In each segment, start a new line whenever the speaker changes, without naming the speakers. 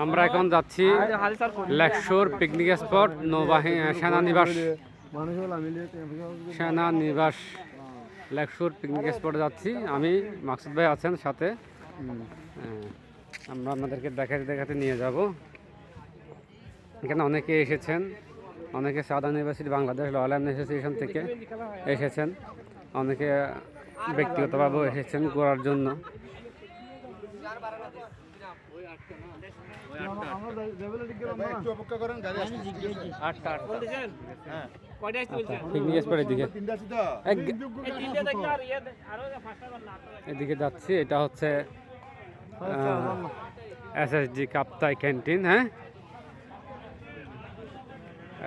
আমরা এখন যাচ্ছি লেকশোর পিকনিক স্পট নৌবাহিনী সেনানিবাস সেনানিবাস লেকশোর পিকনিক স্পটে যাচ্ছি। আমি মাকসুদ ভাই আছেন সাথে। আমরা আপনাদেরকে দেখাতে নিয়ে যাব। এখানে অনেকে এসেছেন, অনেকে south university Bangladesh royal association থেকে এসেছেন, অনেকে ব্যক্তিগতভাবেও এসেছেন ঘোরার জন্য। এদিকে যাচ্ছি, এটা হচ্ছে SSG কাপ্তাই ক্যান্টিন। হ্যাঁ,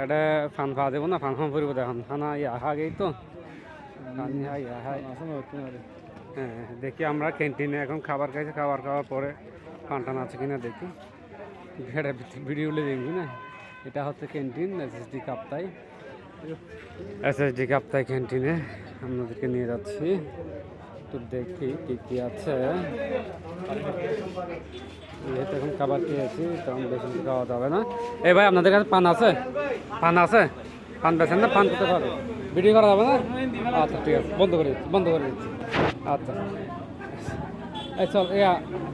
এটা ফান খাওয়া দেবো না, ফান ফান ফুরবো দেখুন, খানা আহা গেই তো। হ্যাঁ, দেখি আমরা ক্যান্টিনে এখন খাবার খাইছি, খাওয়ার পরে ফান টান আছে কিনা দেখি, ভিডিওগুলো দেখবি না। এটা হচ্ছে ক্যান্টিন SSG কাপ্তাই ক্যান্টিনে আপনাদেরকে নিয়ে যাচ্ছি। একটু দেখি কি কি আছে। যেহেতু এখন খাবার খেয়েছি তখন বেশি খাওয়া যাবে না। এই ভাই, আপনাদের কাছে পান আছে? পান আছে? পান বেছেন না? পান করতে পারবে? ভিডিও করা যাবে না? আচ্ছা ঠিক আছে, বন্ধ করে দিচ্ছি। আচ্ছা এই চল,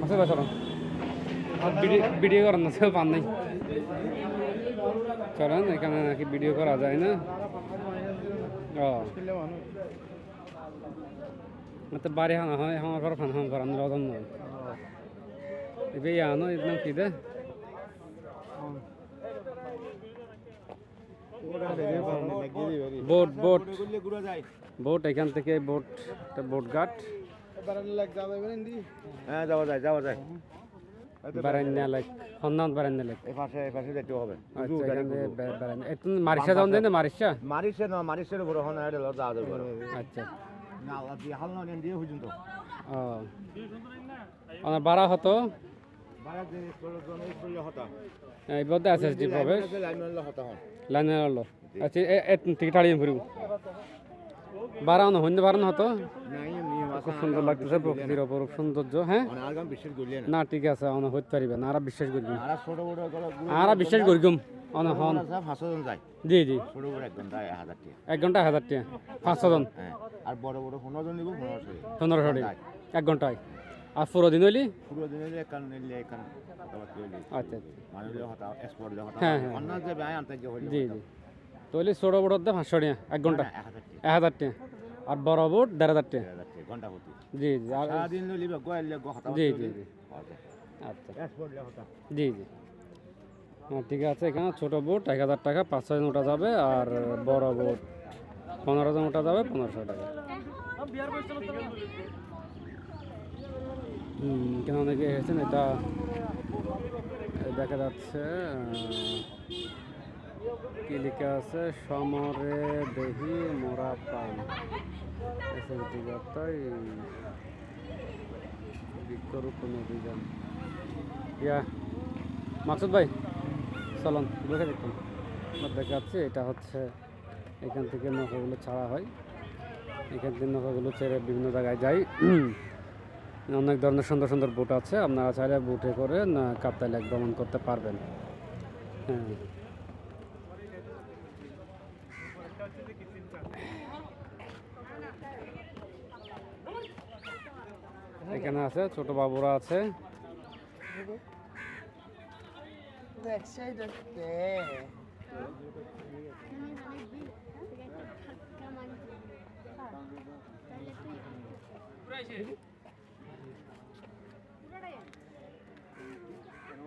মাসে ভাই চলেন, ভিডিও করেন না, সে পান নেই। চলেন, এখানে নাকি ভিডিও করা যায় না। বাড়ি হানা হয় আমার ঘর ফান হাম করান রদন নয়। এবার আনো এর নাম কি দে? বোট এখান থেকে বোট ঘাট।
যাওয়া যায়
বারান্না লেক, হন্নান বারান্না লেক।
এই পাশে যেতে হবে।
মারিশা যাওয়া যায় না?
মারিশের উপরে হন যাওয়া যাবে।
আচ্ছা,
না দিয়ে হাল না দিয়ে পর্যন্ত
ভাড়া হতো
ভাড়া যে জন হতা
এই বলতে SSG প্রবেশ লাইনে হলো। আচ্ছা, টিকিট হারিয়ে ফুরব বাড়ানো হইতে বাড়ানো হতো। খুব সুন্দর লাগতেছে, প্রকৃতির অপরূপ সৌন্দর্য। হ্যাঁ না, ঠিক আছে, অন হইতে পারিবে না, আর বিশ্বাস করবি, আর বিশ্বাস করগুম অন হন। জি জি, 1 ঘন্টা 1000 টাকা, 500 জন।
আর বড় 15 জন নিব,
1500 টাকা 1 ঘন্টায়। আর পুরো দিন হইলি আচ্ছা হ্যাঁ জি জি, তাহলে ছোটো বোট 500 টাকা 1 ঘন্টা, 1000 টাকা। আর বড় বোট 1500 টাকা জি জি। আর জি জি জি, আচ্ছা জি জি, হ্যাঁ ঠিক আছে। এখানে ছোটো বোট 1000 টাকা, 500 জন ওঠা যাবে। আর বড় বোট 15 জন ওঠা যাবে, 1500 টাকা। এখানে অনেকে এসেছেন। এটা দেখা যাচ্ছে কি লেখা আছে, সমরে দেহি মোরা পান SSG কাপ্তাই বৃক্ষরোপণ অভিযান। মাকসুদ ভাই চলুন দেখে দেখুন, দেখাচ্ছি। এটা হচ্ছে এখান থেকে নৌকাগুলো ছাড়া হয়, এখান থেকে নৌকাগুলো ছেড়ে বিভিন্ন জায়গায় যায়। অনেক ধরনের সুন্দর সুন্দর বোট আছে, আপনারা চাইলে বোটে করে কাপ্তাই লেক ভ্রমণ করতে পারবেন। হ্যাঁ, এখানে আছে ছোট বাবুরা আছে।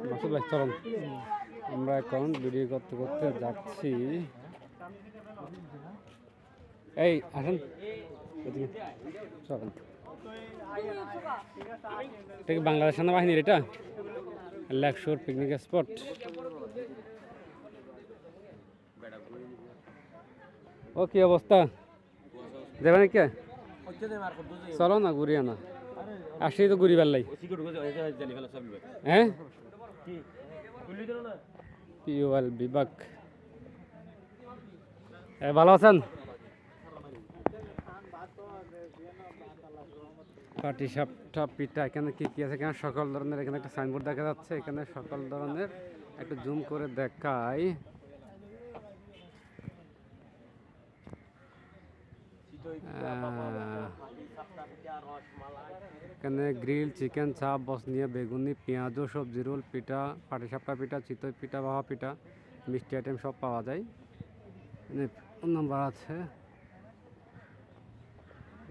মাসুদ ভাই চলুন, আমরা এখন ভিডিও করতে করতে যাচ্ছি। এই আসেন চলেন। এটা কি বাংলাদেশ সেনাবাহিনীর? এটা লেকশোর পিকনিক স্পট। ও কি অবস্থা, যাবেন কে? চলো না, ঘুরিয়ে না, আসি তো ঘুরি বেলাই। হ্যাঁ, পিওএল বিভাগ। ভালো আছেন? পাটিসাপটা পিঠা এখানে কি কি আছে? এখানে সকল ধরনের, এখানে একটা সাইনবোর্ড দেখা যাচ্ছে, এখানে সকল ধরনের একটু জুম করে দেখাই। এখানে গ্রিল চিকেন, চাপ, বসনিয়া, বেগুনি, পেঁয়াজু, সবজি রোল, পিঠা, পাটিসাপটা পিঠা, চিতই পিঠা, ভাপা পিঠা, মিষ্টি আইটেম সব পাওয়া যায়। এখানে ফোন নাম্বার আছে।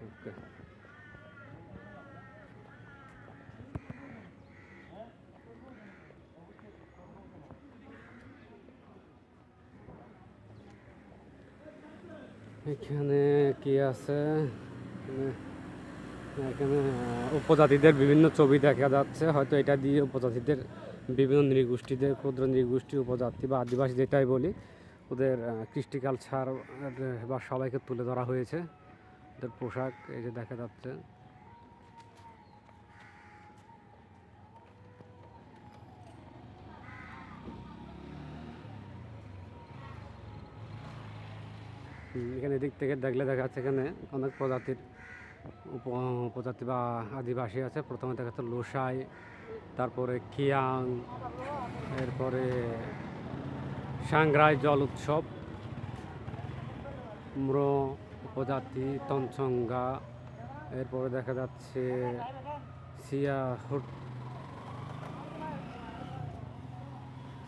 ওকে, এখানে কি আছে? এখানে উপজাতিদের বিভিন্ন ছবি দেখা যাচ্ছে, হয়তো এটা দিয়ে উপজাতিদের বিভিন্ন নৃগোষ্ঠীদের, ক্ষুদ্র নৃগোষ্ঠী, উপজাতি বা আদিবাসী যেটাই বলি, ওদের কৃষ্টি কালচার বা সবাইকে তুলে ধরা হয়েছে। ওদের পোশাক এই যে দেখা যাচ্ছে। এখানে এদিক থেকে দেখলে দেখা যাচ্ছে এখানে অনেক প্রজাতির উপজাতি বা আদিবাসী আছে। প্রথমে দেখা যাচ্ছে লোসাই, তারপরে কিয়াং, এরপরে সাংগ্রাই জল উৎসব, ম্রো উপজাতি, তঞ্চঙ্গা, এরপরে দেখা যাচ্ছে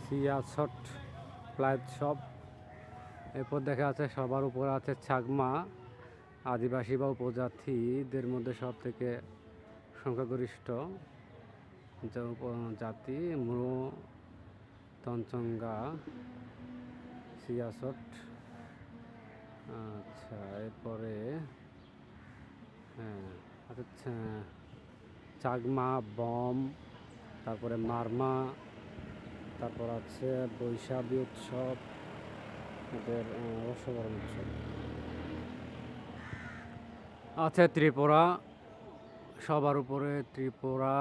সিয়াছট প্লাইট শপ। এরপর দেখা যাচ্ছে সবার উপরে আছে চাকমা, আদিবাসী বা উপজাতিদের মধ্যে সব থেকে সংখ্যাগরিষ্ঠ জাতি ম্রো, তঞ্চঙ্গা, সিয়াছট। আচ্ছা, এরপরে হ্যাঁ আচ্ছা, চাকমা, বম, তারপরে মারমা, তারপর আছে বৈশাখী উৎসব, এদের বর্ষবরণ উৎসব আছে। ত্রিপুরা, সবার উপরে ত্রিপুরা,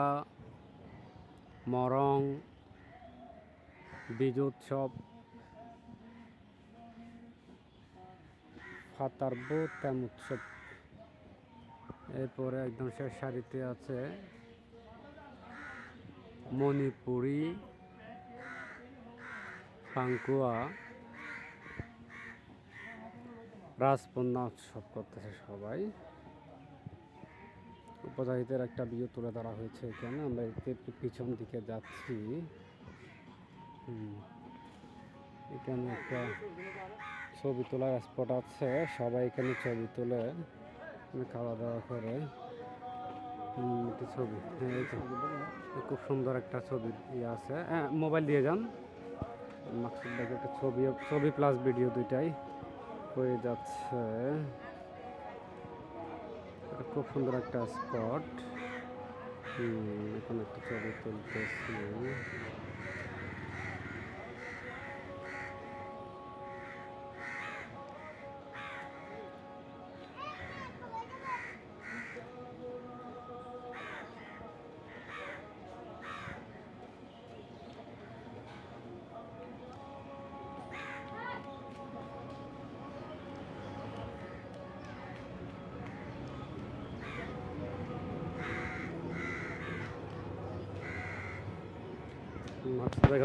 মরং, বীজ উৎসব, ফাতারবো, তেম উৎসব। এরপরে একদম শেষ সারিতে আছে মণিপুরি, পাঙ্কুয়া, রাজপন্না উৎসব করতেছে সবাই। উপজাতিদের একটা ভিউ তুলে ধরা হয়েছে এখানে। আমরা একটু পিছন দিকে যাচ্ছি। এখানে একটা ছবি তোলার স্পট আছে, সবাই এখানে ছবি তোলে, খাওয়া দাওয়া করে। একটি ছবি, খুব সুন্দর একটা ছবি ইয়ে আছে। হ্যাঁ, মোবাইল দিয়ে যান। মাকসুদ ভাই একটা ছবি প্লাস ভিডিও দুইটাই হয়ে যাচ্ছে। খুব সুন্দর একটা স্পট। এখন একটা ছবি তুলতেছি।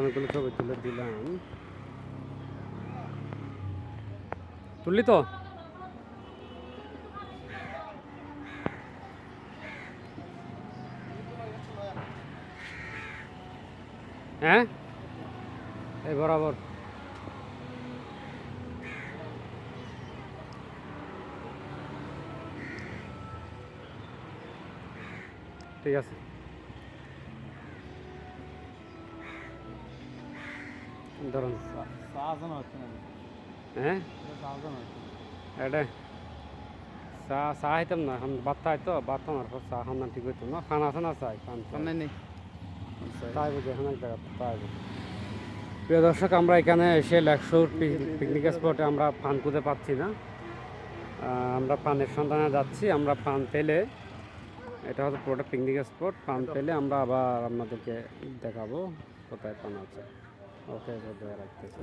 অনেকগুলো ছবি তুলে দিলাম। তুললি তো? হ্যাঁ, এই বরাবর। ঠিক আছে, ধরুন। হ্যাঁ, এটা চা খাইতাম না, এখন ভাত খাইতো, ভাত খাওয়ার পর চা খাওয়া ঠিক হইতো না। খান আছে না? চাই খান নেই, তাই বুঝি এখন এক জায়গা তাই বুঝি। প্রিয় দর্শক, আমরা এখানে এসে লেকশোর পিকনিক স্পটে আমরা পান খুঁজে পাচ্ছি না। আমরা পানের সন্ধানে যাচ্ছি। আমরা পান পেলে, এটা হচ্ছে পুরোটা পিকনিক স্পট, পান পেলে আমরা আবার আপনাদেরকে দেখাবো কোথায় পান আছে। ওকে, রাখতেছি।